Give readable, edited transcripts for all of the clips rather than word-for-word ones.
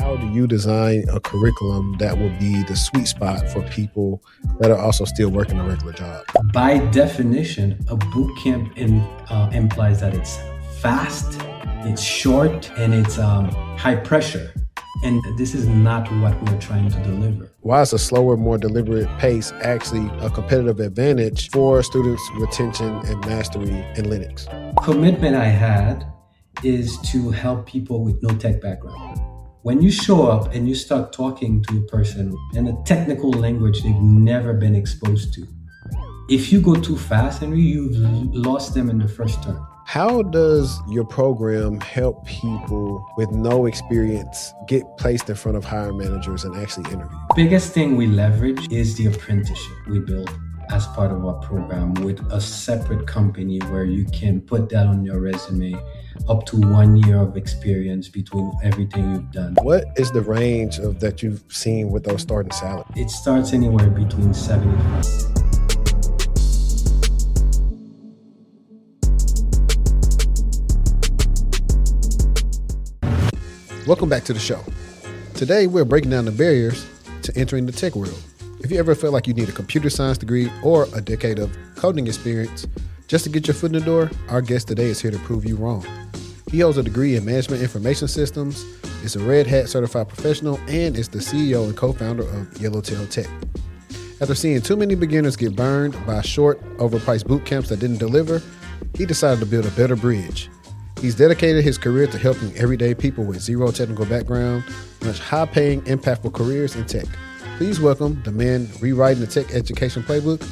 How do you design a curriculum that will be the sweet spot for people that are also still working a regular job? By definition, a bootcamp implies that it's fast, it's short, and it's high pressure. And this is not what we're trying to deliver. Why is a slower, more deliberate pace actually a competitive advantage for students' retention and mastery in Linux? Commitment I had is to help people with no tech background. When you show up and you start talking to a person in a technical language they've never been exposed to, if you go too fast, Henry, you've lost them in the first term. How does your program help people with no experience get placed in front of hiring managers and actually interview? Biggest thing we leverage is the apprenticeship we build as part of our program with a separate company where you can put that on your resume, up to 1 year of experience between everything you've done. What is the range of that you've seen with those starting salaries? It starts anywhere between 75. Welcome back to the show. Today, we're breaking down the barriers to entering the tech world. If you ever felt like you need a computer science degree or a decade of coding experience just to get your foot in the door, our guest today is here to prove you wrong. He holds a degree in management information systems, is a Red Hat certified professional, and is the CEO and co-founder of Yellowtail Tech. After seeing too many beginners get burned by short, overpriced boot camps that didn't deliver, he decided to build a better bridge. He's dedicated his career to helping everyday people with zero technical background launch high-paying, impactful careers in tech. Please welcome the man rewriting the tech education playbook,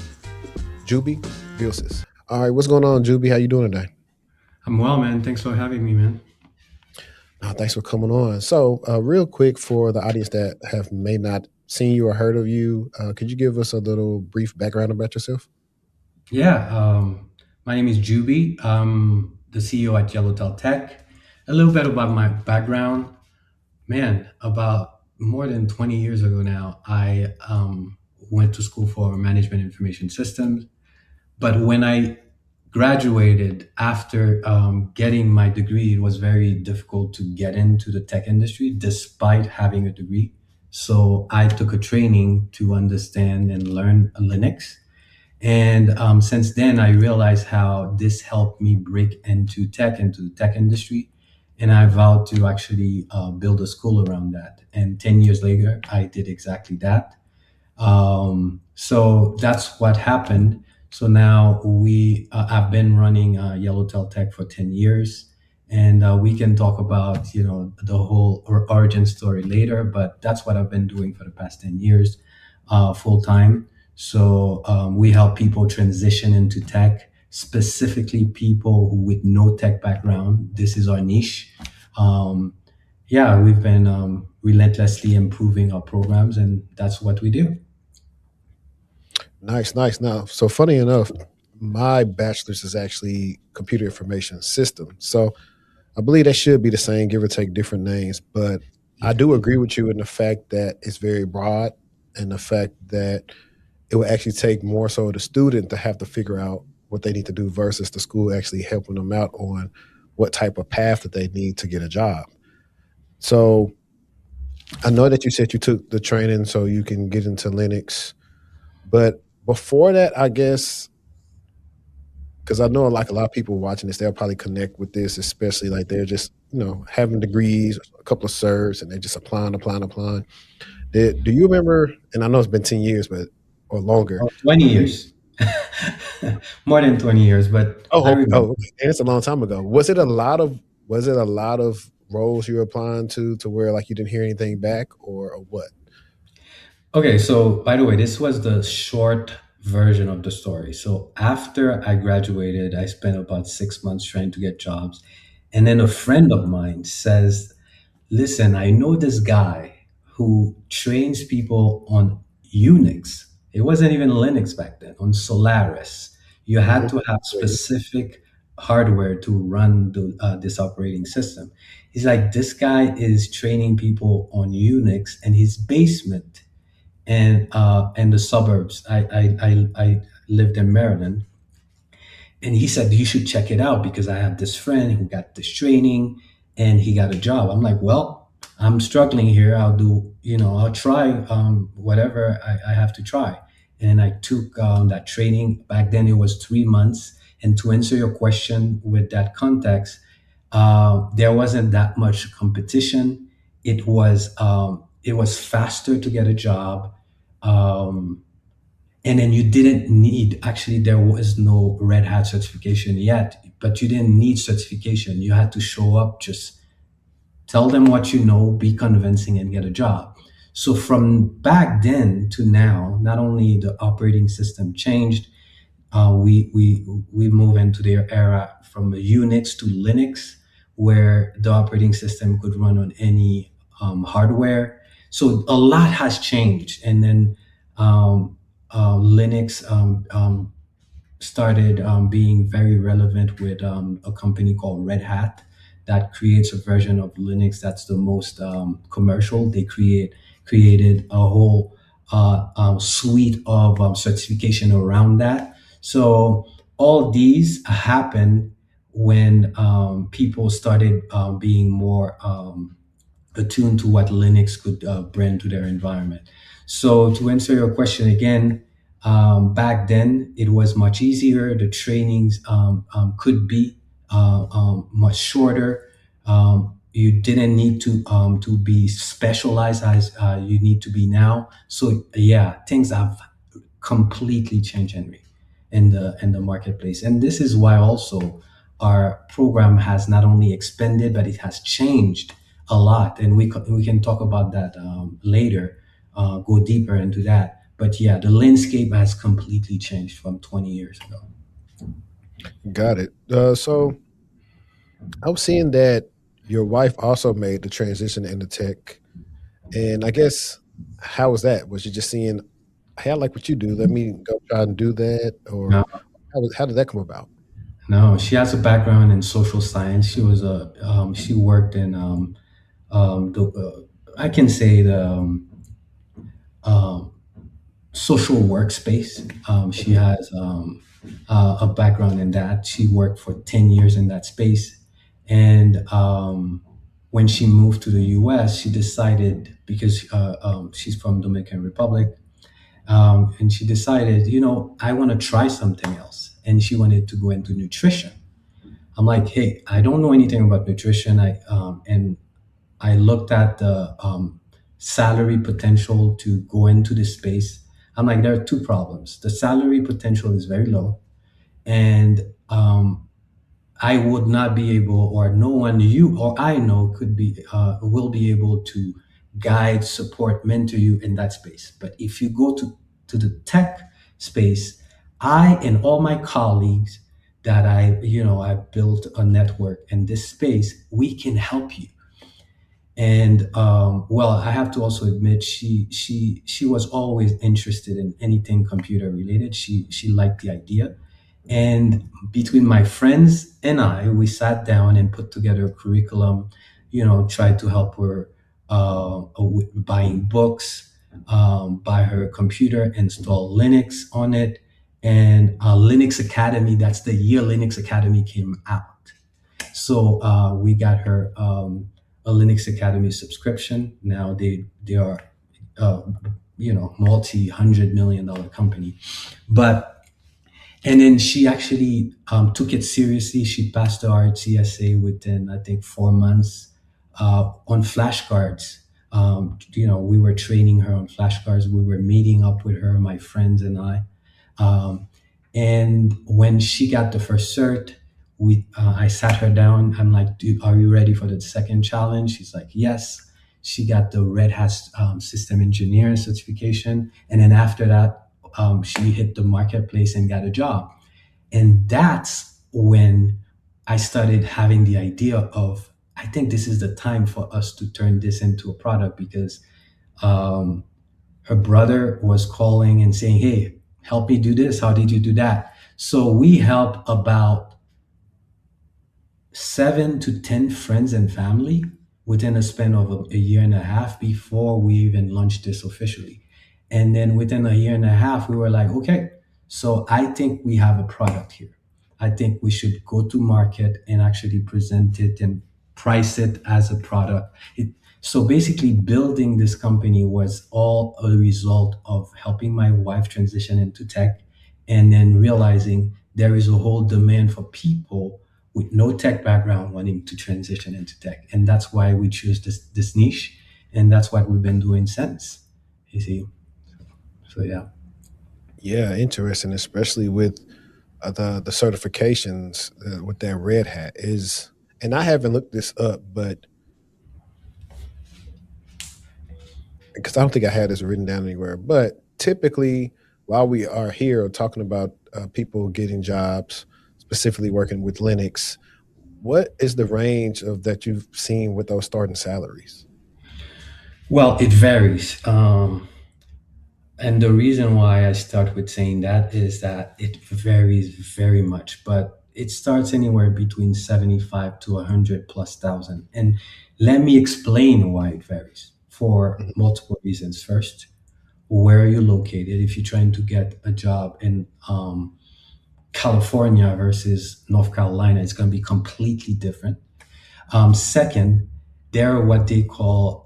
Jubee Vilceus. All right, what's going on, Jubee? How you doing today? I'm well, man. Thanks for having me, man. Thanks for coming on. So real quick for the audience that may not seen you or heard of you, could you give us a little brief background about yourself? Yeah, my name is Jubee. I'm the CEO at Yellowtail Tech. A little bit about my background. Man, about more than 20 years ago now, I went to school for management information systems. But when I graduated after getting my degree, it was very difficult to get into the tech industry despite having a degree. So I took a training to understand and learn Linux. And since then, I realized how this helped me break into the tech industry. And I vowed to actually build a school around that. And 10 years later, I did exactly that. So that's what happened. So now I've been running Yellowtail Tech for 10 years. And we can talk about, the whole origin story later. But that's what I've been doing for the past 10 years full time. So we help people transition into tech, specifically people who with no tech background. This is our niche. We've been relentlessly improving our programs, and that's what we do. Nice. Now, so funny enough, my bachelor's is actually computer information systems. So I believe that should be the same, give or take different names. But I do agree with you in the fact that it's very broad and the fact that it will actually take more so the student to have to figure out what they need to do versus the school actually helping them out on what type of path that they need to get a job. So I know that you said you took the training so you can get into Linux, but before that, I guess, because I know like a lot of people watching this, they'll probably connect with this, especially like they're just, having degrees, a couple of certs, and they're just applying. Do you remember, and I know it's been 10 years, or longer. 20 years. More than 20 years, but and it's a long time ago. Was it a lot of roles you were applying to where like you didn't hear anything back or what? Okay, so by the way, this was the short version of the story. So after I graduated, I spent about 6 months trying to get jobs. And then a friend of mine says, listen, I know this guy who trains people on Unix. It wasn't even Linux back then, on Solaris. You had to have specific hardware to run this operating system. He's like, this guy is training people on Unix in his basement and the suburbs. I lived in Maryland. And he said, you should check it out because I have this friend who got this training and he got a job. I'm like, well, I'm struggling here. I'll do, I'll try whatever I have to try. And I took that training. Back then, it was 3 months. And to answer your question with that context, there wasn't that much competition. It was faster to get a job. Um, and then you didn't need, actually, there was no Red Hat certification yet, but you didn't need certification. You had to show up, just tell them what you know, be convincing, and get a job. So from back then to now, not only the operating system changed, we move into the era from Unix to Linux, where the operating system could run on any hardware. So a lot has changed, and then Linux started being very relevant with a company called Red Hat that creates a version of Linux that's the most commercial. They created a whole suite of certification around that. So all these happen when people started being more attuned to what Linux could bring to their environment. So to answer your question again, back then it was much easier. The trainings could be much shorter. You didn't need to be specialized as you need to be now. So yeah, things have completely changed, Henry, in the marketplace. And this is why also our program has not only expanded, but it has changed a lot. And we can talk about that later, go deeper into that. But yeah, the landscape has completely changed from 20 years ago. Got it. So I'm seeing that your wife also made the transition into tech, and I guess how was that? Was you just seeing, hey, I like what you do. Let me go try and do that, or No, how did that come about? no, she has a background in social science. She worked in I can say the um, social workspace. She has a background in that. She worked for 10 years in that space. And when she moved to the US, she decided, because she's from Dominican Republic, and she decided, I want to try something else. And she wanted to go into nutrition. I'm like, hey, I don't know anything about nutrition. And I looked at the salary potential to go into this space. I'm like, there are two problems. The salary potential is very low, and I would not be able, or no one you or I know could be, will be able to guide, support, mentor you in that space. But if you go to the tech space, I and all my colleagues that I've built a network in this space, we can help you. And well, I have to also admit, she was always interested in anything computer related. She liked the idea, and between my friends and I, we sat down and put together a curriculum. Tried to help her with buying books, buy her a computer, install Linux on it, and Linux Academy. That's the year Linux Academy came out. So we got her a Linux Academy subscription. Now they are uh, multi-$100 million company, but and then she actually took it seriously. She passed the RCSA within, I think, 4 months on flashcards. We were training her on flashcards. We were meeting up with her, my friends and I. Um, and when she got the first cert, I sat her down. I'm like, "Dude, are you ready for the second challenge?" She's like, "Yes." She got the Red Hat System Engineer certification, and then after that, she hit the marketplace and got a job. And that's when I started having the idea of, I think this is the time for us to turn this into a product, because um, her brother was calling and saying, "Hey, help me do this. How did you do that?" So we help about 7 to 10 friends and family within a span of a year and a half before we even launched this officially. And then within a year and a half, we were like, okay, so I think we have a product here. I think we should go to market and actually present it and price it as a product. So basically, building this company was all a result of helping my wife transition into tech and then realizing there is a whole demand for people with no tech background wanting to transition into tech. And that's why we choose this niche. And that's what we've been doing since, you see. So, yeah. Yeah, interesting, especially with the certifications with that Red Hat is. And I haven't looked this up, but because I don't think I had this written down anywhere. But typically, while we are here talking about people getting jobs, specifically working with Linux, what is the range of that you've seen with those starting salaries? Well, it varies. And the reason why I start with saying that is that it varies very much, but it starts anywhere between 75 to 100 plus thousand. And let me explain why it varies for Mhm. multiple reasons. First, where are you located? If you're trying to get a job in California versus North Carolina, it's going to be completely different. Second, there are what they call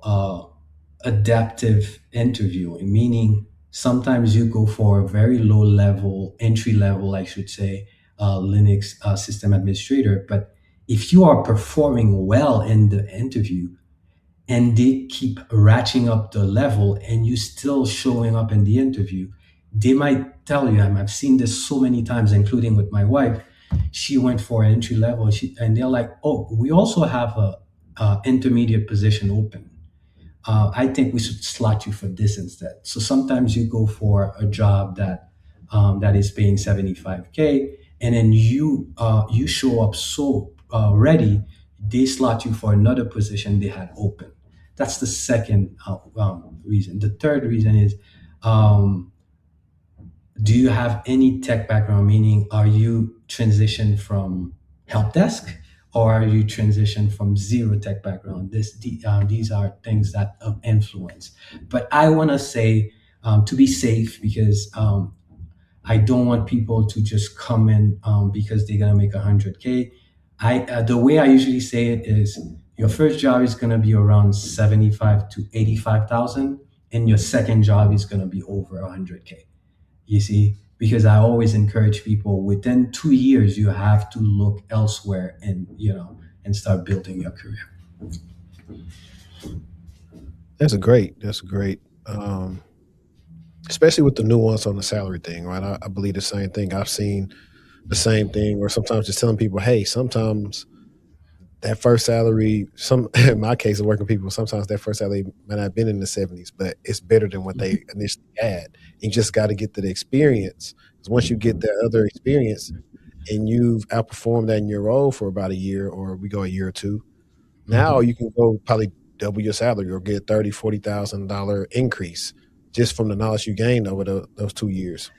adaptive interviewing, meaning sometimes you go for a very low level, entry level, I should say, Linux system administrator. But if you are performing well in the interview and they keep ratcheting up the level and you still showing up in the interview, they might tell you, I've seen this so many times, including with my wife. She went for an entry level, and they're like, "Oh, we also have a intermediate position open. I think we should slot you for this instead." So sometimes you go for a job that is paying 75K, and then you show up so ready, they slot you for another position they had open. That's the second reason. The third reason is, um, do you have any tech background? Meaning, are you transitioned from help desk, or are you transitioned from zero tech background? These are things that influence. But I want to say, to be safe, because I don't want people to just come in because they're gonna make 100K. The way I usually say it is, your first job is gonna be around 75 to 85,000, and your second job is gonna be over 100K. You see, because I always encourage people, within 2 years you have to look elsewhere and and start building your career. That's great. Especially with the nuance on the salary thing, right? I believe the same thing. I've seen the same thing, or sometimes just telling people, hey, sometimes that first salary, some in my case of working people, sometimes that first salary might not have been in the 70s, but it's better than what they initially had. You just got to get to the experience. Because once you get that other experience and you've outperformed that in your role for about a year, or we go a year or two, now Mhm. you can go probably double your salary or get 30, $40,000 increase just from the knowledge you gained over those 2 years.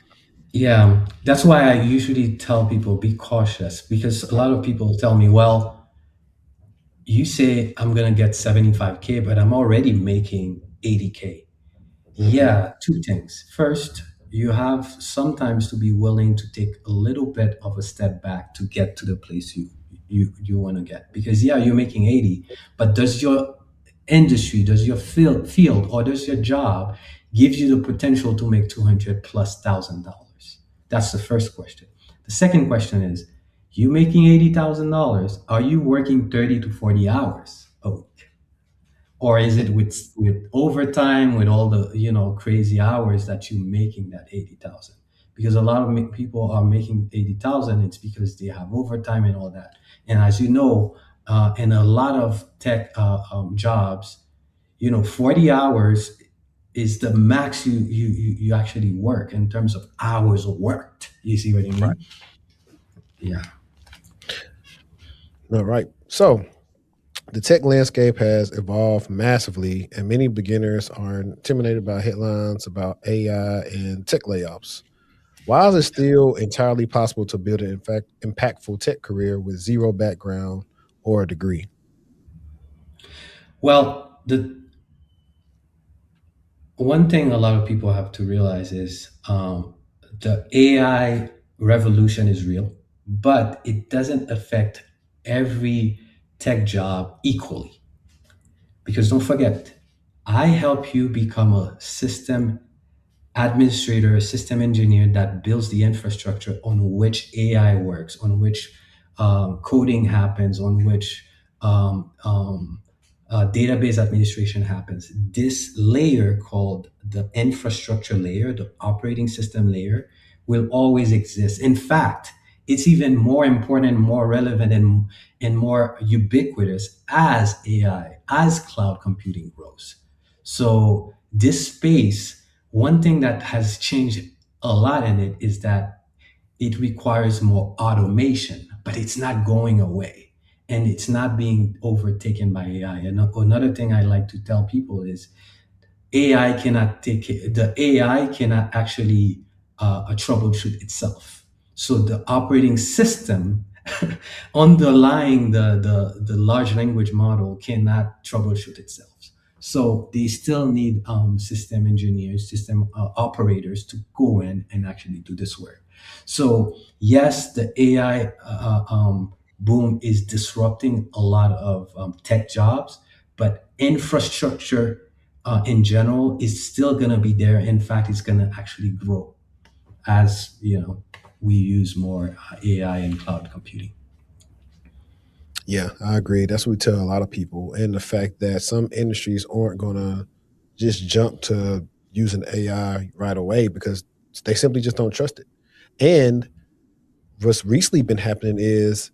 Yeah, that's why I usually tell people, be cautious, because a lot of people tell me, well, you say I'm gonna get 75K, but I'm already making 80K. Hmm. Yeah, two things. First, you have sometimes to be willing to take a little bit of a step back to get to the place you want to get. Because yeah, you're making 80, but does your industry, does your field, or does your job gives you the potential to make 200 plus $1,000? That's the first question. The second question is, you making $80,000, are you working 30 to 40 hours a week? Or is it with overtime, with all the crazy hours that you're making that 80,000? Because a lot of people are making 80,000, it's because they have overtime and all that. And as you know, in a lot of tech jobs, 40 hours is the max you actually work in terms of hours worked. You see what I Right. mean? Yeah. No, right. So the tech landscape has evolved massively, and many beginners are intimidated by headlines about AI and tech layoffs. Why is it still entirely possible to build an in fact impactful tech career with zero background or a degree? Well, the one thing a lot of people have to realize is, the AI revolution is real, but it doesn't affect every tech job equally. Because don't forget, I help you become a system administrator, a system engineer that builds the infrastructure on which AI works, on which coding happens, on which database administration happens. This layer called the infrastructure layer, the operating system layer, will always exist. In fact, it's even more important, more relevant, and more ubiquitous as AI, as cloud computing grows. So this space, one thing that has changed a lot in it is that it requires more automation, but it's not going away and it's not being overtaken by AI. And another thing I like to tell people is AI cannot take the AI cannot actually troubleshoot itself. So the operating system underlying the large language model cannot troubleshoot itself. So they still need system engineers, system operators to go in and actually do this work. So yes, the AI boom is disrupting a lot of tech jobs, but infrastructure in general is still going to be there. In fact, it's going to actually grow as we use more AI and cloud computing. Yeah, I agree. That's what we tell a lot of people. And the fact that some industries aren't going to just jump to using AI right away because they simply just don't trust it. And what's recently been happening is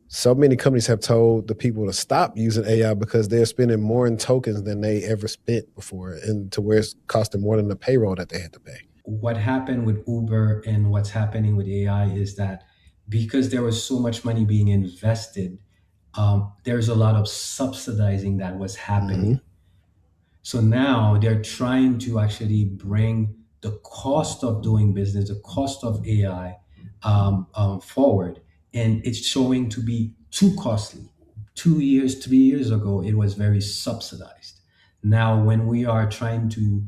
so many companies have told the people to stop using AI because they're spending more in tokens than they ever spent before, and to where it's costing more than the payroll that they had to pay. What happened with Uber and what's happening with AI is that because there was so much money being invested, there's a lot of subsidizing that was Hmm. happening. So now they're trying to actually bring the cost of doing business, the cost of AI forward, and it's showing to be too costly. 2 years, 3 years ago, it was very subsidized. Now, when we are trying to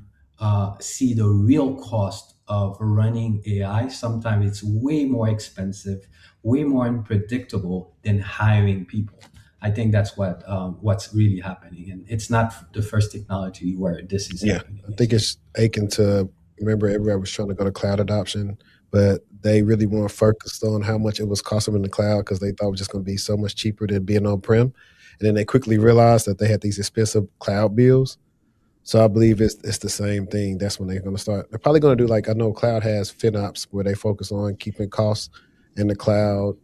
see the real cost of running AI, sometimes it's way more expensive, way more unpredictable than hiring people. I think that's what's really happening, and it's not the first technology where this is Yeah, happening. I think it's aching to remember everybody was trying to go to cloud adoption, but they really weren't focused on how much it was costing them in the cloud because they thought it was just going to be so much cheaper than being on prem. And then they quickly realized that they had these expensive cloud bills. So I believe it's the same thing. That's when they're going to start. They're probably going to do like I know cloud has FinOps where they focus on keeping costs in the cloud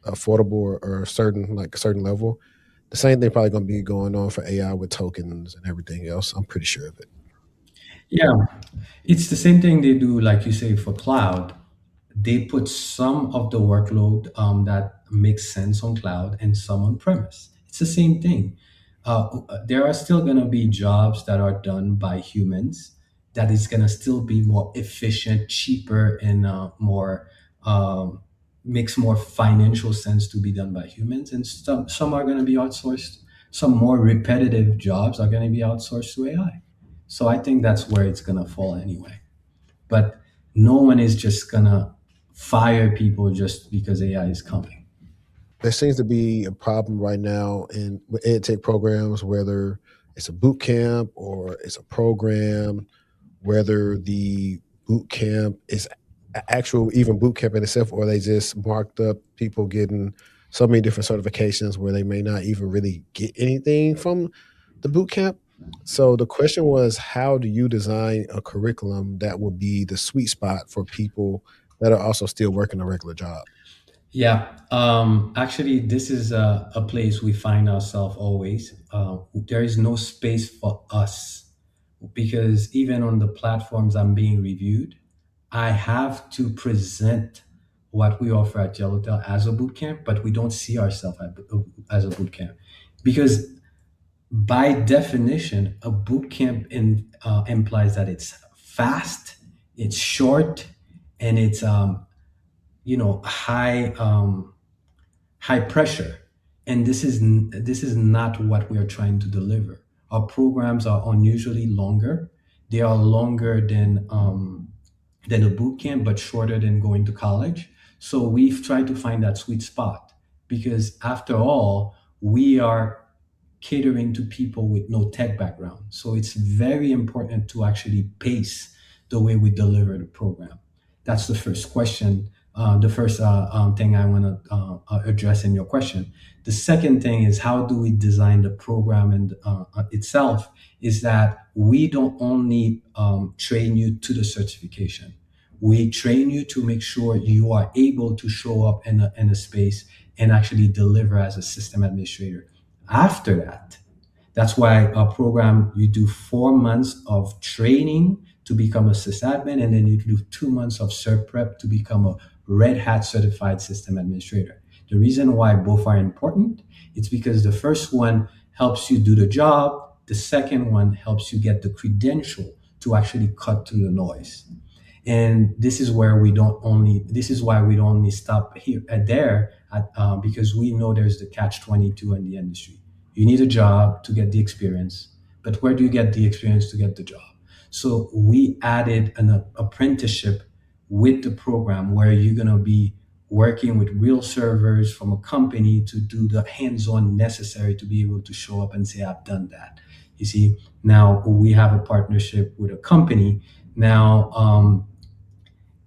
affordable or certain like a certain level. The same thing probably going to be going on for AI with tokens and everything else. I'm pretty sure of it. Yeah, it's the same thing they do, like you say, for cloud. They put some of the workload that makes sense on cloud and some on premise. It's the same thing. There are still going to be jobs that are done by humans that is going to still be more efficient, cheaper, and more um, makes more financial sense to be done by humans. And some are going to be outsourced. Some more repetitive jobs are going to be outsourced to AI. So I think that's where it's going to fall anyway. But no one is just gonna fire people just because AI is coming. There seems to be a problem right now in with ed tech programs, whether it's a boot camp or it's a program, whether the boot camp is actual even boot camp in itself, or they just marked up people getting so many different certifications where they may not even really get anything from the boot camp. So the question was, how do you design a curriculum that will be the sweet spot for people that are also still working a regular job? Yeah, actually, this is a place we find ourselves always. There is no space for us because even on the platforms I'm being reviewed, I have to present what we offer at Yellowtail as a bootcamp, but we don't see ourselves as a bootcamp because by definition, a boot camp implies that it's fast, it's short, and it's high pressure. And this is not what we are trying to deliver. Our programs are unusually longer. They are longer than a boot camp, but shorter than going to college. So we've tried to find that sweet spot because after all, we are catering to people with no tech background. So it's very important to actually pace the way we deliver the program. That's the first question. The first thing I want to address in your question. The second thing is, how do we design the program and itself? Is that we don't only train you to the certification. We train you to make sure you are able to show up in a space and actually deliver as a system administrator. After that, that's why a program, you do 4 months of training to become a sysadmin, and then you do 2 months of cert prep to become a Red Hat certified system administrator. The reason why both are important, it's because the first one helps you do the job. The second one helps you get the credential to actually cut through the noise. And this is why we don't only stop here and there because we know there's the catch 22 in the industry. You need a job to get the experience, but where do you get the experience to get the job? So we added an apprenticeship with the program where you're going to be working with real servers from a company to do the hands-on necessary to be able to show up and say, I've done that. You see, now we have a partnership with a company. Now,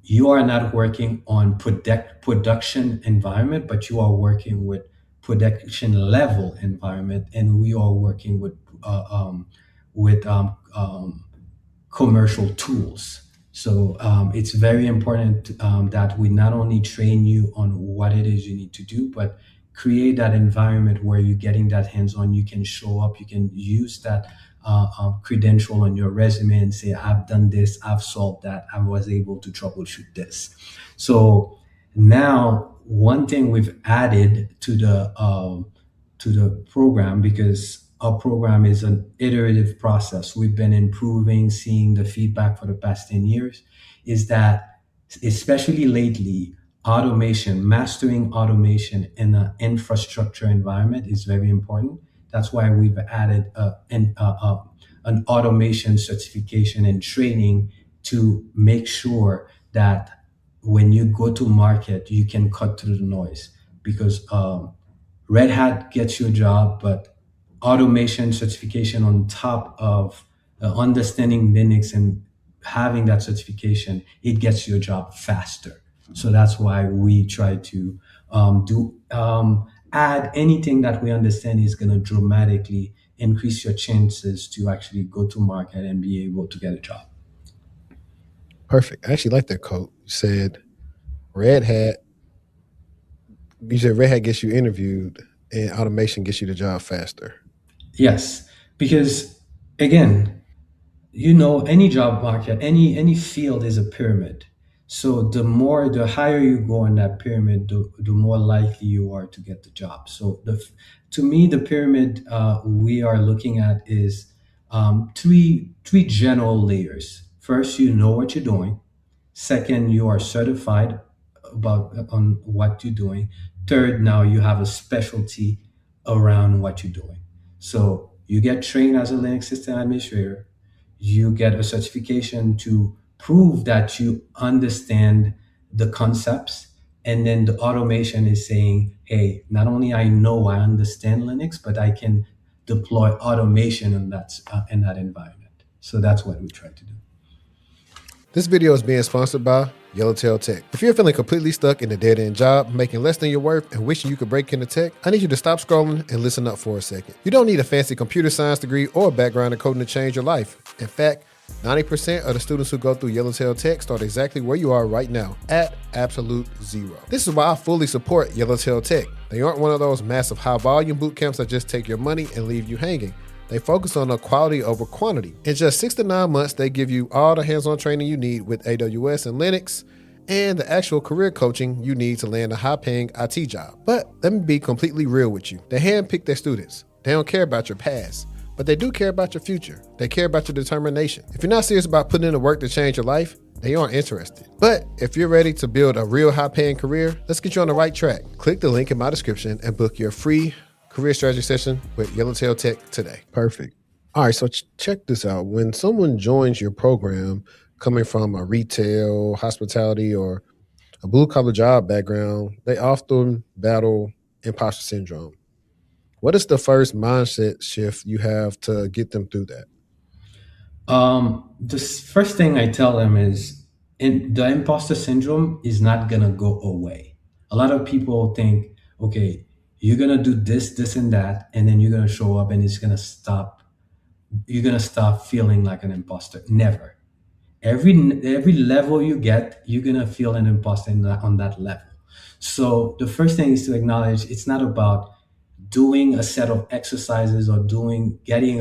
you are not working on production environment, but you are working with production level environment, and we are working with commercial tools. So it's very important that we not only train you on what it is you need to do, but create that environment where you're getting that hands-on. You can show up, you can use that credential on your resume and say, I've done this, I've solved that, I was able to troubleshoot this. So now, one thing we've added to the program, because our program is an iterative process. We've been improving, seeing the feedback for the past 10 years, is that especially lately, automation, mastering automation in an infrastructure environment is very important. That's why we've added an automation certification and training to make sure that when you go to market, you can cut through the noise. Because Red Hat gets you a job, but automation certification on top of understanding Linux and having that certification, it gets you a job faster. So that's why we try to add anything that we understand is going to dramatically increase your chances to actually go to market and be able to get a job. Perfect. I actually like that quote. Red Hat, you said Red Hat gets you interviewed and automation gets you the job faster. Yes, because again, any job market, any field is a pyramid. So the higher you go in that pyramid, the more likely you are to get the job. So to me, the pyramid we are looking at is three general layers. First, you know what you're doing. Second, you are certified about on what you're doing. Third, now you have a specialty around what you're doing. So you get trained as a Linux system administrator. You get a certification to prove that you understand the concepts. And then the automation is saying, hey, not only I know I understand Linux, but I can deploy automation in that environment. So that's what we try to do. This video is being sponsored by Yellowtail Tech. If you're feeling completely stuck in a dead-end job, making less than your worth, and wishing you could break into tech, I need you to stop scrolling and listen up for a second. You don't need a fancy computer science degree or a background in coding to change your life. In fact, 90% of the students who go through Yellowtail Tech start exactly where you are right now, at absolute zero. This is why I fully support Yellowtail Tech. They aren't one of those massive high-volume boot camps that just take your money and leave you hanging. They focus on the quality over quantity. In just 6 to 9 months, they give you all the hands-on training you need with AWS and Linux, and the actual career coaching you need to land a high-paying IT job. But let me be completely real with you. They handpick their students. They don't care about your past, but they do care about your future. They care about your determination. If you're not serious about putting in the work to change your life, they aren't interested. But if you're ready to build a real high-paying career, let's get you on the right track. Click the link in my description and book your free career strategy session with Yellowtail Tech today. Perfect. All right, so check this out. When someone joins your program coming from a retail, hospitality, or a blue-collar job background, they often battle imposter syndrome. What is the first mindset shift you have to get them through that? The first thing I tell them is the imposter syndrome is not gonna go away. A lot of people think, okay, you're gonna do this, this, and that, and then you're gonna show up and it's gonna stop. You're gonna stop feeling like an imposter. Never. Every level you get, you're gonna feel an imposter on that level. So the first thing is to acknowledge it's not about doing a set of exercises or doing getting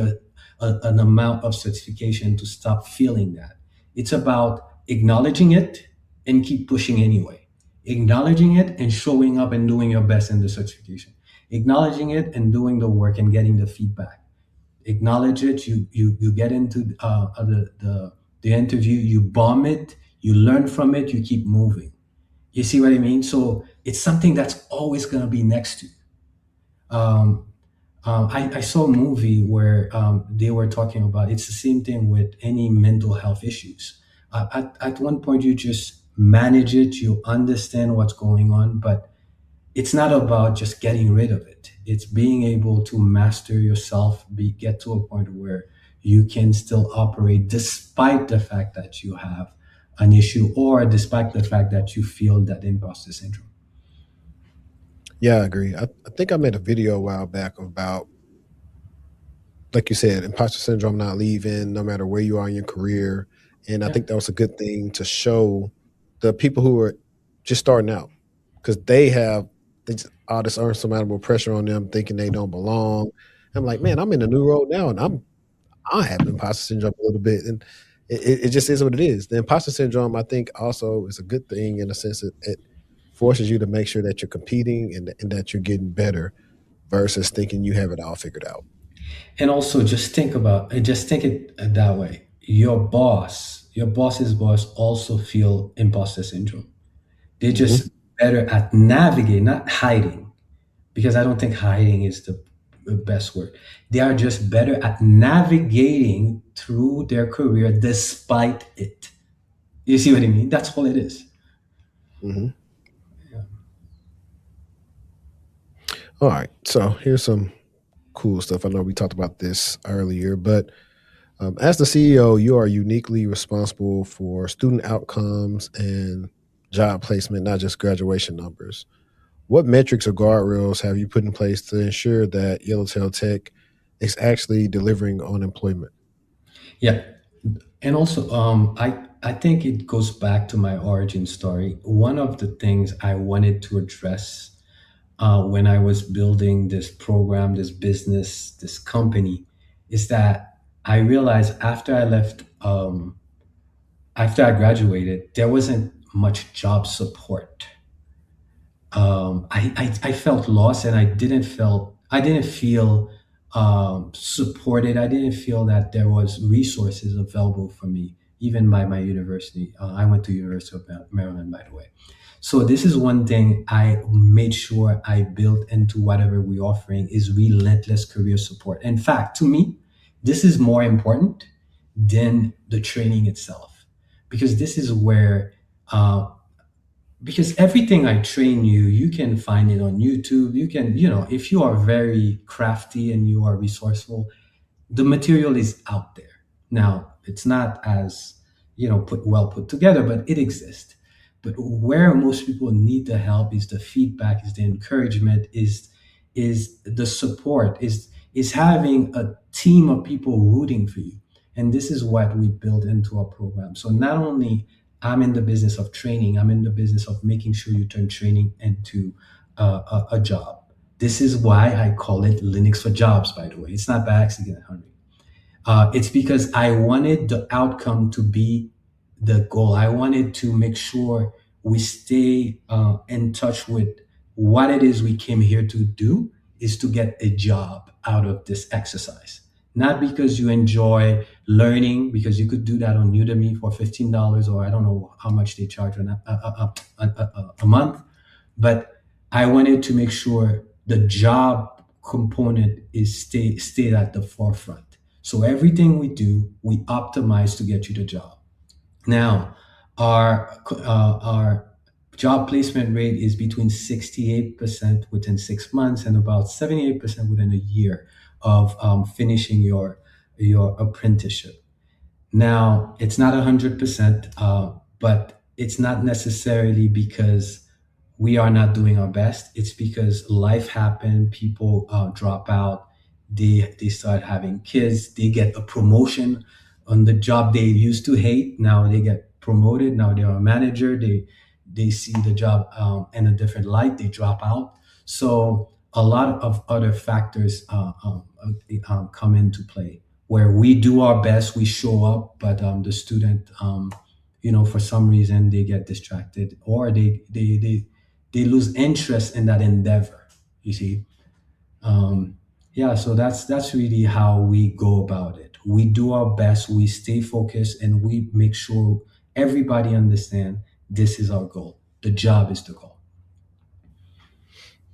an amount of certification to stop feeling that. It's about acknowledging it and keep pushing anyway. Acknowledging it and showing up and doing your best in the certification. Acknowledging it and doing the work and getting the feedback. Acknowledge it. You get into the interview. You bomb it. You learn from it. You keep moving. You see what I mean? So it's something that's always going to be next to you. Um, I saw a movie where they were talking about it's the same thing with any mental health issues. At one point, you just manage it, you understand what's going on, but it's not about just getting rid of it. It's being able to master yourself, get to a point where you can still operate despite the fact that you have an issue or despite the fact that you feel that imposter syndrome. Yeah, I agree. I think I made a video a while back about, like you said, imposter syndrome not leaving, no matter where you are in your career. And I Yeah. think that was a good thing to show the people who are just starting out because they just, all this unsurmountable pressure on them thinking they don't belong. I'm like, man, I'm in a new role now and I have imposter syndrome a little bit. And it just is what it is. The imposter syndrome, I think, also is a good thing in the sense that it forces you to make sure that you're competing and that you're getting better versus thinking you have it all figured out. And also just think it that way. Your boss's boss also feel imposter syndrome. They're Hmm. just better at navigating, not hiding, because I don't think hiding is the best word. They are just better at navigating through their career despite it. You see what I mean? That's all it is. Hmm. All right. So here's some cool stuff. I know we talked about this earlier, but as the CEO, you are uniquely responsible for student outcomes and job placement, not just graduation numbers. What metrics or guardrails have you put in place to ensure that Yellowtail Tech is actually delivering on employment? Yeah. And also, I think it goes back to my origin story. One of the things I wanted to address when I was building this program, this business, this company, is that I realized after I graduated, there wasn't much job support. I felt lost and I didn't feel supported. I didn't feel that there was resources available for me, even by my university. I went to University of Maryland, by the way. So this is one thing I made sure I built into whatever we're offering is relentless career support. In fact, to me, this is more important than the training itself, because this is where uh, because everything I train you, you can find it on YouTube. You can, if you are very crafty and you are resourceful, the material is out there. Now, it's not as, put together, but it exists. But where most people need the help is the feedback, is the encouragement, is the support, is having a team of people rooting for you. And this is what we build into our program. So not only I'm in the business of training, I'm in the business of making sure you turn training into a job. This is why I call it Linux for jobs, by the way. It's not by accident, Henry. It's because I wanted the outcome to be the goal. I wanted to make sure we stay in touch with what it is we came here to do is to get a job out of this exercise. Not because you enjoy learning, because you could do that on Udemy for $15 or I don't know how much they charge a month, but I wanted to make sure the job component is stayed at the forefront. So everything we do, we optimize to get you the job. Now, our job placement rate is between 68% within 6 months and about 78% within a year of finishing your apprenticeship. Now, it's not 100%, but it's not necessarily because we are not doing our best. It's because life happened, people drop out, they start having kids, they get a promotion on the job they used to hate. Now they get promoted. Now they're a manager. They see the job in a different light. They drop out. So a lot of other factors come into play where we do our best, we show up, but the student, for some reason they get distracted or they lose interest in that endeavor. You see, um, yeah. So that's really how we go about it. We do our best, we stay focused, and we make sure everybody understand this is our goal. The job is the goal.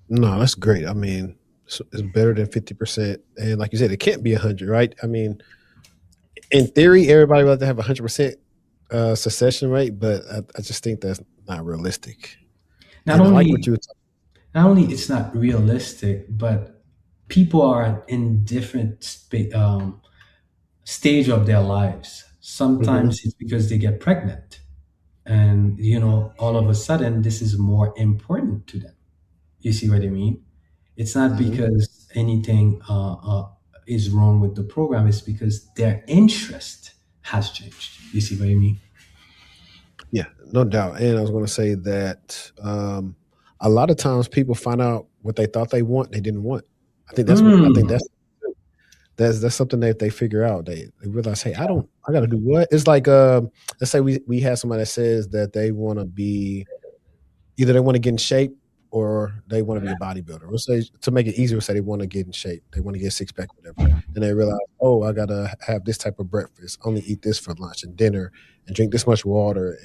No, that's great. I mean, it's better than 50%. And like you said, it can't be 100, right? I mean, in theory, everybody would like to have 100% succession rate, but I just think that's not realistic. Not And I like what only you were talking. not only it's not realistic, but people are in different stage of their lives. Mhm. Sometimes it's because they get pregnant, and all of a sudden this is more important to them. You see what I mean? It's not Mhm. because anything is wrong with the program. It's because their interest has changed. You see what I mean? Yeah, no doubt. And I was going to say that a lot of times people find out what they thought they want, they didn't want. I think Mm, that's something that they figure out. They realize, hey, I got to do what? It's like, let's say we have somebody that says that they want to be either they want to get in shape or they want to be a bodybuilder. Let's say to make it easier, say they want to get in shape, they want to get a six pack, whatever. Then they realize, oh, I gotta have this type of breakfast, only eat this for lunch and dinner, and drink this much water,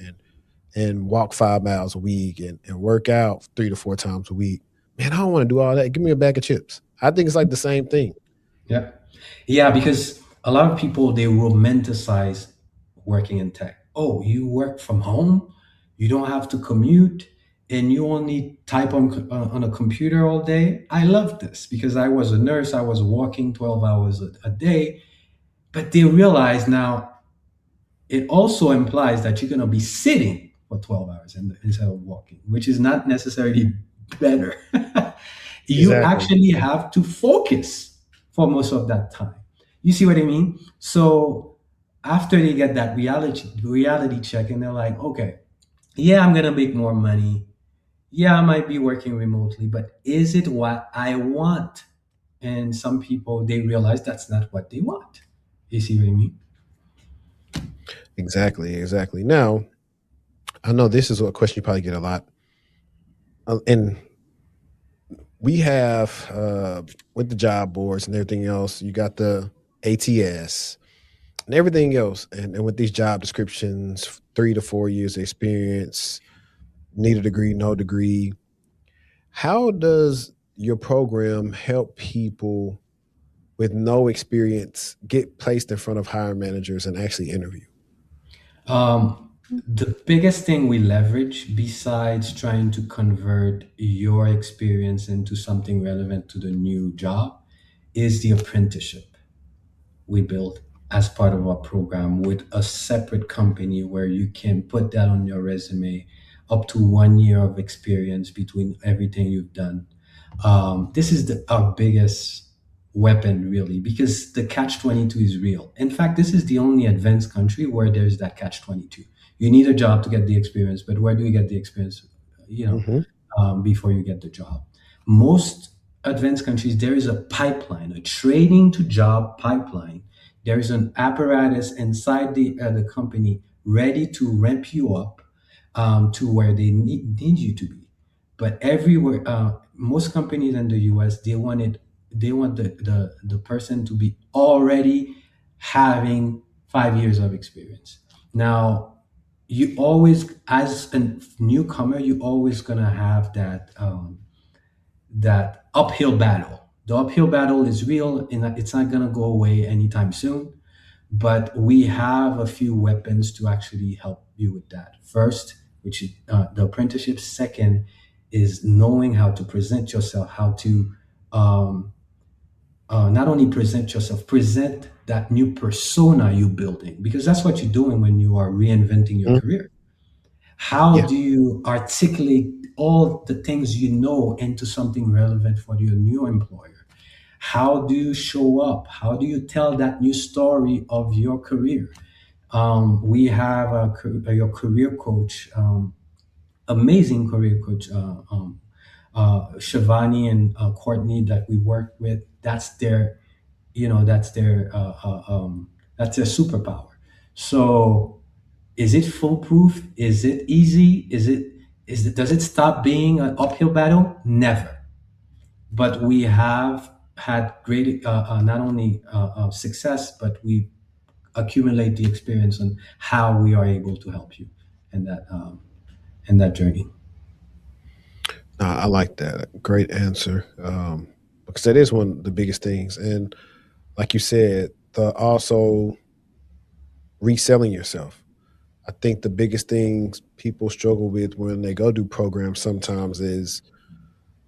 and walk 5 miles a week, and work out 3 to 4 times a week. Man, I don't want to do all that. Give me a bag of chips. I think it's like the same thing. yeah. Yeah, because a lot of people they romanticize working in tech. Oh, you work from home, you don't have to commute, and you only type on a computer all day. I love this because I was a nurse. I was walking 12 hours a day, but they realize now it also implies that you're going to be sitting for 12 hours instead of walking, which is not necessarily better. You Exactly. actually have to focus for most of that time. You see what I mean? So after they get that reality check and they're like, okay, yeah, I'm going to make more money. Yeah, I might be working remotely, but is it what I want? And some people, they realize that's not what they want. You see what I mean? Exactly. Exactly. Now, I know this is a question you probably get a lot. And we have with the job boards and everything else, you got the ATS and everything else. And with these job descriptions, 3 to 4 years of experience, need a degree, no degree. How does your program help people with no experience get placed in front of hiring managers and actually interview? The biggest thing we leverage, besides trying to convert your experience into something relevant to the new job, is the apprenticeship we built as part of our program with a separate company where you can put that on your resume up to 1 year of experience between everything you've done. This is our biggest weapon, really, because the catch 22 is real. In fact, this is the only advanced country where there's that catch 22. You need a job to get the experience, but where do you get the experience? You know, Hmm. before you get the job. Most advanced countries, there is a pipeline, a training to job pipeline. There is an apparatus inside the company ready to ramp you up to where they need you to be. But everywhere, most companies in the US, they want the person to be already having 5 years of experience. Now, you always, as a newcomer, you always gonna have that uphill battle. The uphill battle is real, and it's not gonna go away anytime soon. But we have a few weapons to actually help you with that. First, which is the apprenticeship. Second is knowing how to present yourself, how to um, not only present yourself, present that new persona you're building, because that's what you're doing when you are reinventing your Mhm. career. How Yeah. do you articulate all the things you know into something relevant for your new employer? How do you show up? How do you tell that new story of your career? We have your career coach, amazing career coach, Shivani and Courtney, that we work with. That's their, you know, that's their superpower. So is it foolproof? Is it easy? Does it stop being an uphill battle? Never. But we have had great not only success, but we accumulate the experience on how we are able to help you in that journey. I like that. Great answer. Because that is one of the biggest things. And like you said, the also reselling yourself. I think the biggest things people struggle with when they go do programs sometimes is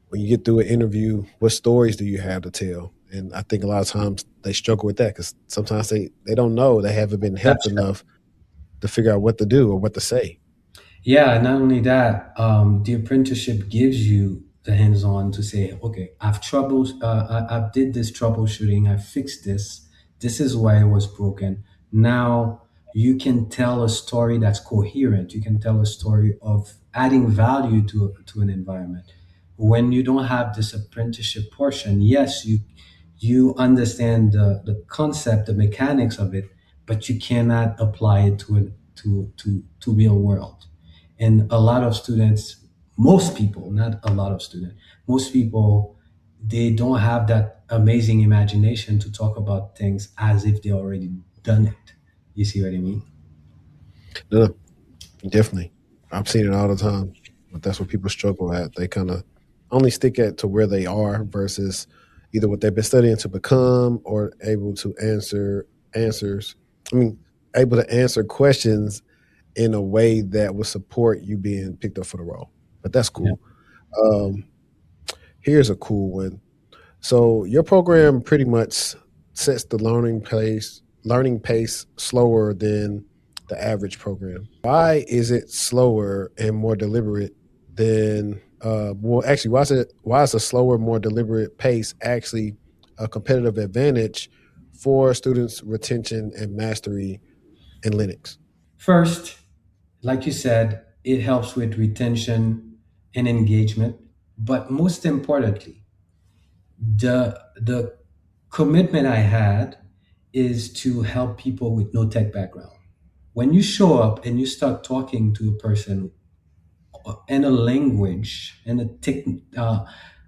when you get through an interview, what stories do you have to tell? And I think a lot of times they struggle with that because sometimes they don't know, they haven't been helped That's enough to figure out what to do or what to say. Yeah, not only that, the apprenticeship gives you the hands-on to say, okay, I did this troubleshooting, I fixed this. This is why it was broken. Now you can tell a story that's coherent. You can tell a story of adding value to an environment. When you don't have this apprenticeship portion, yes, you understand the concept, the mechanics of it, but you cannot apply it to real world. And a lot of students, most people, not a lot of students, most people, they don't have that amazing imagination to talk about things as if they already done it. You see what I mean? No, no, definitely. I've seen it all the time, but that's what people struggle at. They kind of only stick at to where they are versus either what they've been studying to become or able to answers. I mean, able to answer questions in a way that will support you being picked up for the role. But that's Yeah. cool. Um, Here's a cool one. So your program pretty much sets the learning pace slower than the average program. Why is it slower and more deliberate than well actually why is a slower, more deliberate pace actually a competitive advantage for students' retention and mastery in Linux? First, like you said, it helps with retention and engagement. But most importantly, the commitment I had is to help people with no tech background. When you show up and you start talking to a person in a language, in a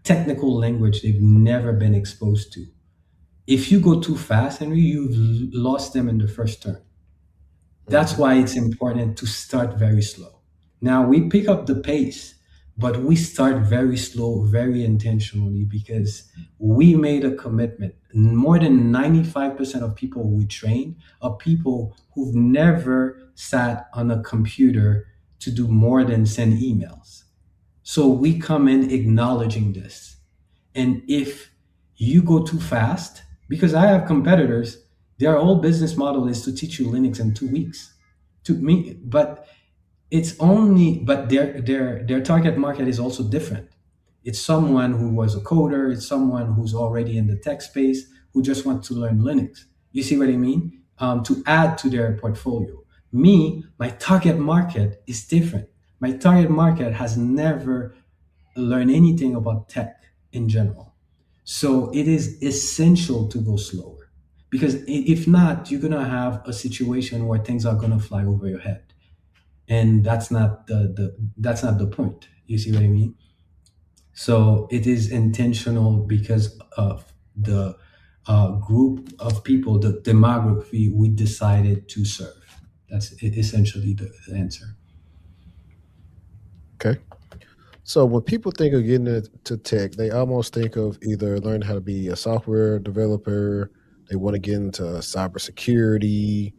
technical language they've never been exposed to, if you go too fast, Henry, you've lost them in the first turn. That's Mhm. why it's important to start very slow. Now we pick up the pace, but we start very slow, very intentionally, because we made a commitment. More than 95% of people we train are people who've never sat on a computer to do more than send emails. So we come in acknowledging this. And if you go too fast, because I have competitors, their whole business model is to teach you Linux in 2 weeks. To me, but their target market is also different. It's someone who was a coder, it's someone who's already in the tech space who just wants to learn Linux. You see what I mean? To add to their portfolio. Me, my target market is different. My target market has never learned anything about tech in general. So it is essential to go slower, because if not, you're gonna have a situation where things are gonna fly over your head, and that's not the point. You see what I mean? So it is intentional because of the group of people, the demography we decided to serve. That's essentially the answer. Okay. So when people think of getting into tech, they almost think of either learning how to be a software developer, they want to get into cybersecurity.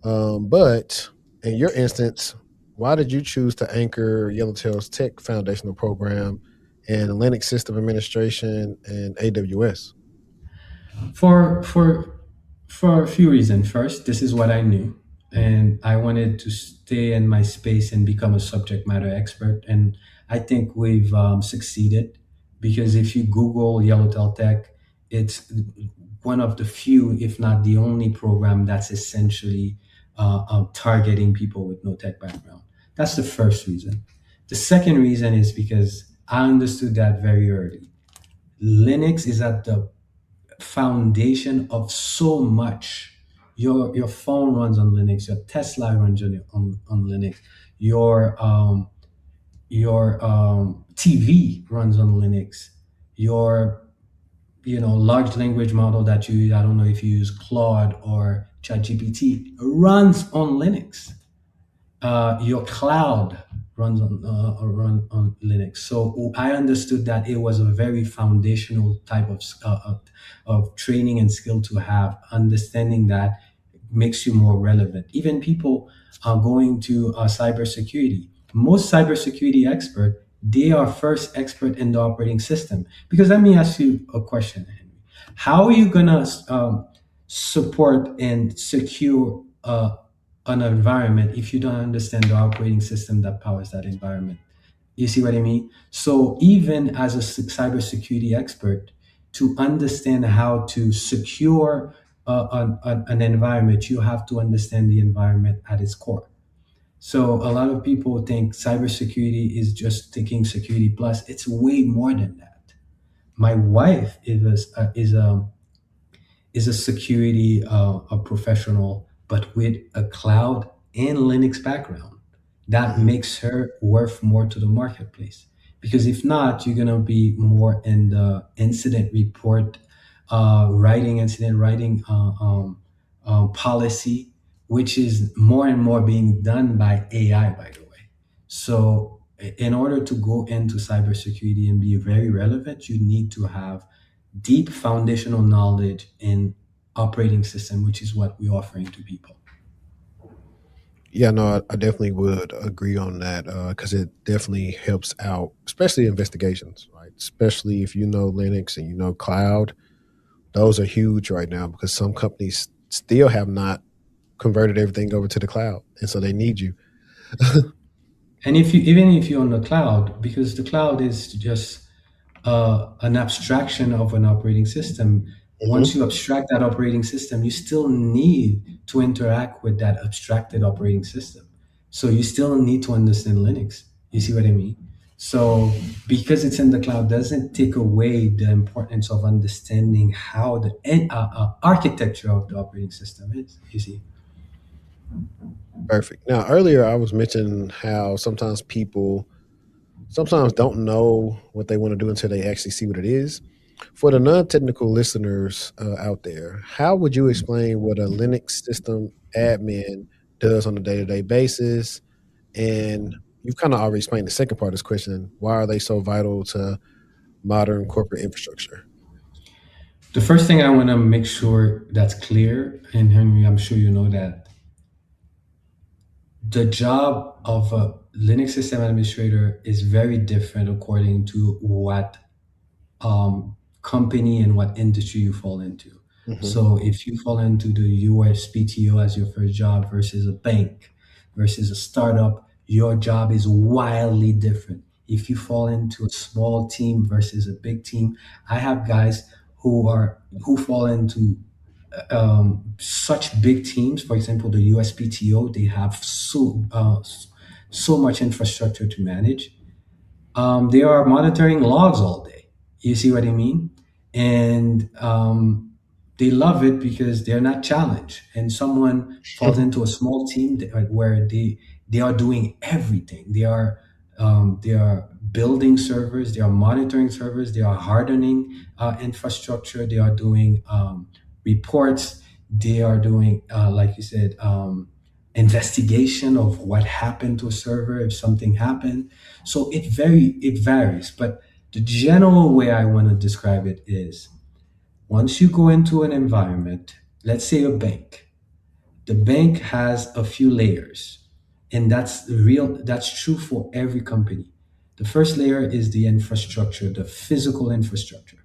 But in your instance, why did you choose to anchor Yellowtail's tech foundational program in Linux system administration and AWS? For for for a few reasons. First, this is what I knew, and I wanted to stay in my space and become a subject matter expert. And I think we've succeeded, because if you Google Yellowtail Tech, it's one of the few, if not the only, program that's essentially targeting people with no tech background. That's the first reason. The second reason is because I understood that very early. Linux is at the foundation of so much. Your phone runs on Linux. Your Tesla runs on Linux. Your TV runs on Linux. Your large language model that you use, I don't know if you use Claude or ChatGPT, runs on Linux. Your cloud run on Linux. So I understood that it was a very foundational type of training and skill to have. Understanding that makes you more relevant. Even people are going to cybersecurity. Most cybersecurity expert, they are first expert in the operating system. Because let me ask you a question, Henry. How are you gonna support and secure an environment if you don't understand the operating system that powers that environment? You see what I mean? So even as a cybersecurity expert, to understand how to secure an environment, you have to understand the environment at its core. So a lot of people think cybersecurity is just taking security plus. It's way more than that. My wife is a security a professional, but with a cloud and Linux background. That Mhm. makes her worth more to the marketplace. Because if not, you're gonna be more in the incident report writing, incident writing policy, which is more and more being done by AI, by the way. So, in order to go into cybersecurity and be very relevant, you need to have deep foundational knowledge in operating system, which is what we're offering to people. Yeah, no, I definitely would agree on that because it definitely helps out, especially investigations, right? Especially if you know Linux and you know cloud, those are huge right now because some companies still have not converted everything over to the cloud, and so they need you. And if you even if you're on the cloud, because the cloud is just an abstraction of an operating system. Once Mhm. you abstract that operating system, you still need to interact with that abstracted operating system. So you still need to understand Linux. You see what I mean? So because it's in the cloud doesn't take away the importance of understanding how the architecture of the operating system is. You see? Perfect. Now, earlier I was mentioning how sometimes people sometimes don't know what they want to do until they actually see what it is. For the non-technical listeners out there, how would you explain what a Linux system admin does on a day-to-day basis? And you've kind of already explained the second part of this question. Why are they so vital to modern corporate infrastructure? The first thing I want to make sure that's clear, and Henry, I'm sure you know that the job of a Linux system administrator is very different according to what company and what industry you fall into. Hmm. So if you fall into the USPTO as your first job versus a bank versus a startup, your job is wildly different. If you fall into a small team versus a big team, I have guys who fall into such big teams. For example, the USPTO, they have so much infrastructure to manage. They are monitoring logs all day. You see what I mean? And they love it because they're not challenged. And someone falls into a small team where they are doing everything. They are building servers. They are monitoring servers. They are hardening infrastructure. They are doing reports. They are doing, like you said, investigation of what happened to a server if something happened. So it varies, but the general way I want to describe it is once you go into an environment, let's say a bank, the bank has a few layers. And that's real, that's true for every company. The first layer is the infrastructure, the physical infrastructure,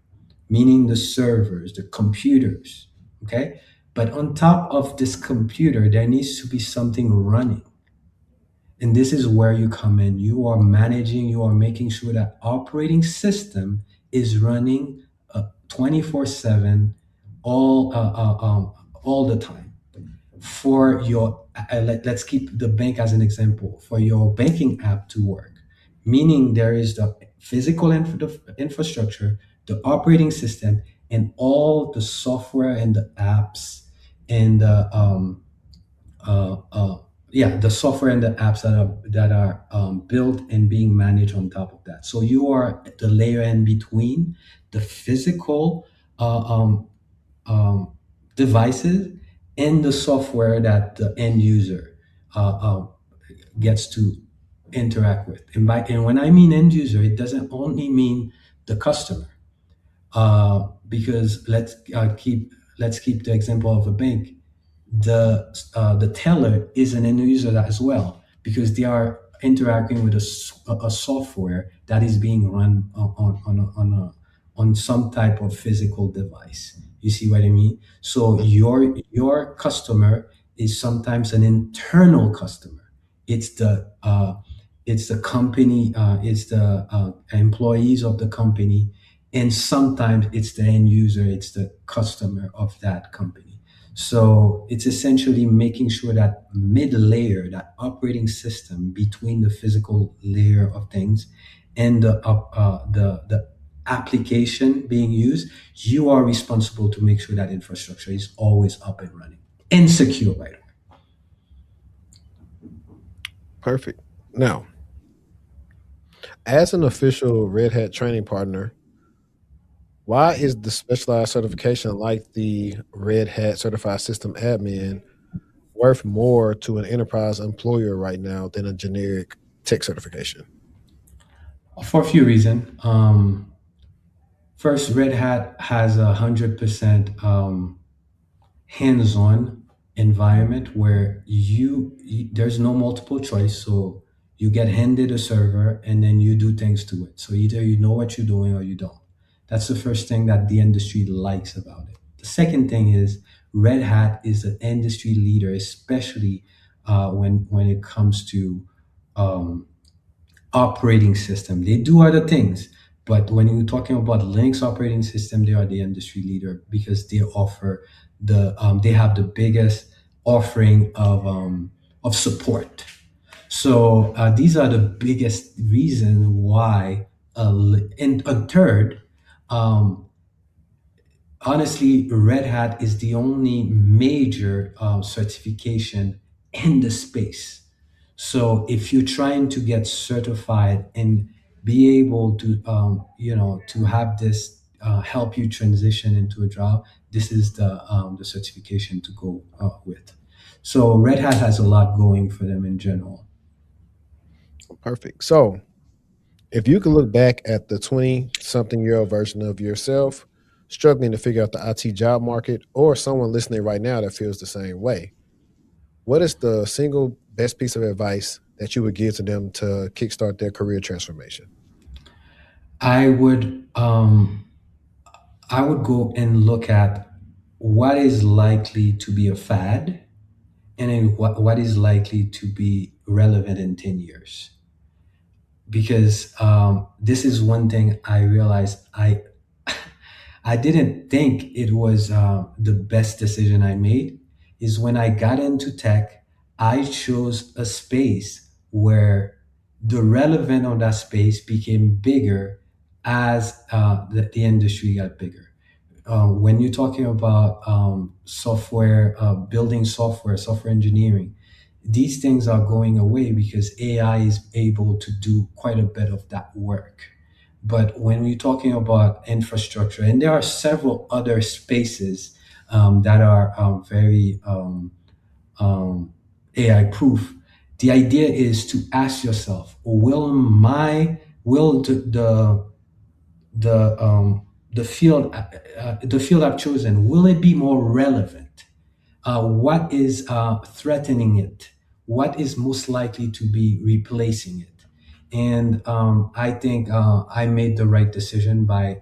meaning the servers, the computers. Okay. But on top of this computer, there needs to be something running. And this is where you come in. You are managing, you are making sure that operating system is running 24/7, all, all the time. For your, let's keep the bank as an example. For your banking app to work, meaning there is the physical the infrastructure, the operating system, and all the software and the apps and the yeah, the software and the apps that are built and being managed on top of that. So you are the layer in between the physical uh, um, um, devices and the software that the end user uh, uh, gets to interact with. And when I mean end user, it doesn't only mean the customer, because let's keep the example of a bank. The teller is an end user as well, because they are interacting with a software that is being run on some type of physical device. You see what I mean? So your customer is sometimes an internal customer. It's the company, it's the employees of the company, and sometimes it's the end user, it's the customer of that company. So it's essentially making sure that mid layer, that operating system between the physical layer of things and the application being used, you are responsible to make sure that infrastructure is always up and running and secure, by the way. Perfect. Now, as an official Red Hat training partner, why is the specialized certification like the Red Hat Certified System Admin worth more to an enterprise employer right now than a generic tech certification? For a few reasons. First, Red Hat has 100% hands-on environment where there's no multiple choice. So you get handed a server and then you do things to it. So either you know what you're doing or you don't. That's the first thing that the industry likes about it. The second thing is Red Hat is an industry leader, especially when it comes to um, operating system. They do other things, but when you're talking about Linux operating system, they are the industry leader because they have the biggest offering of support. So these are the biggest reason why. And a third, um, honestly, Red Hat is the only major certification in the space. So if you're trying to get certified and be able to, to have this help you transition into a job, this is the certification to go with. So Red Hat has a lot going for them in general. Perfect. So, if you could look back at the 20 something year old version of yourself struggling to figure out the IT job market, or someone listening right now that feels the same way, what is the single best piece of advice that you would give to them to kickstart their career transformation? I would I would go and look at what is likely to be a fad and then what is likely to be relevant in 10 years. Because this is one thing I realized I didn't think it was the best decision I made is when I got into tech, I chose a space where the relevant of that space became bigger as the industry got bigger. When you're talking about software, building software engineering, these things are going away because AI is able to do quite a bit of that work. But when we're talking about infrastructure, and there are several other spaces that are very AI proof, the idea is to ask yourself, will the field I've chosen, will it be more relevant? What is threatening it? what is most likely to be replacing it. And I think I made the right decision by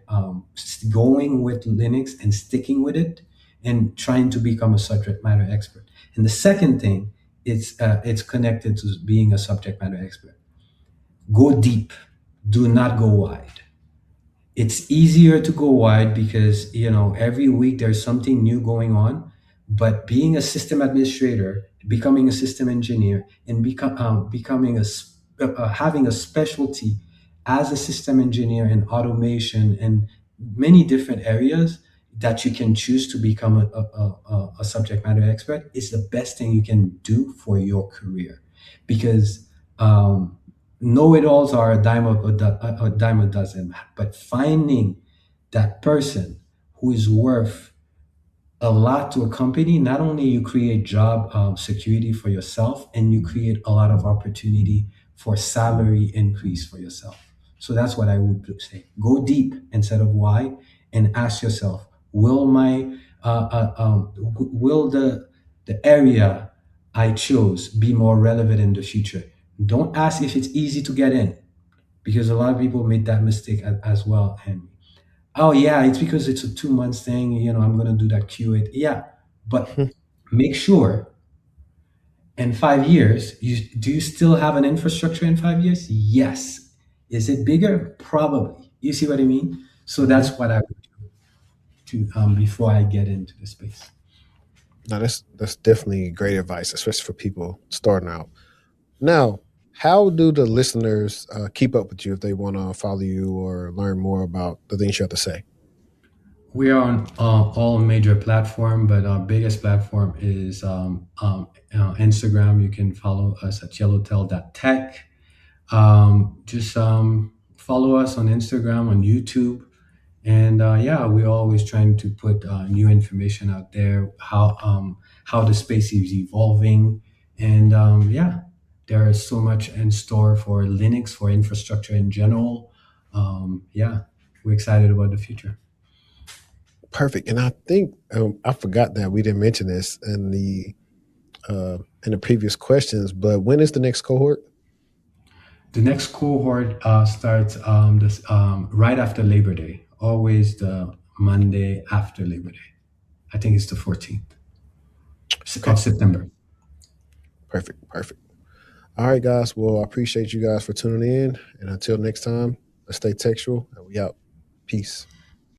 going with Linux and sticking with it and trying to become a subject matter expert. And the second thing, it's connected to being a subject matter expert. Go deep, do not go wide. It's easier to go wide because every week there's something new going on. But being a system administrator, becoming a system engineer, and becoming having a specialty as a system engineer in automation and many different areas that you can choose to become a subject matter expert is the best thing you can do for your career, because know-it-alls are a dime a dozen, but finding that person who is worth a lot to a company, not only you create job security for yourself, and you create a lot of opportunity for salary increase for yourself. So that's what I would say. Go deep instead of wide, and ask yourself, will the area I chose be more relevant in the future? Don't ask if it's easy to get in, because a lot of people made that mistake as well. And oh yeah, it's because it's a 2 months thing. I'm gonna do that QA. Yeah, but make sure in 5 years, do you still have an infrastructure in 5 years? Yes. Is it bigger? Probably. You see what I mean? So Mhm. that's what I would do before I get into the space. Now that's definitely great advice, especially for people starting out. Now, how do the listeners keep up with you if they want to follow you or learn more about the things you have to say? We are on all major platform, but our biggest platform is Instagram. You can follow us at yellowtail.tech. Just follow us on Instagram, on YouTube, and yeah, we're always trying to put new information out there, how the space is evolving, and yeah, there is so much in store for Linux, for infrastructure in general. Yeah, we're excited about the future. Perfect. And I think I forgot that we didn't mention this in the previous questions. But when is the next cohort? The next cohort starts this right after Labor Day, always the Monday after Labor Day. I think it's the 14th Okay, of September. perfect, perfect. All right, guys. Well, I appreciate you guys for tuning in. And until next time, let's stay textual and we out. Peace.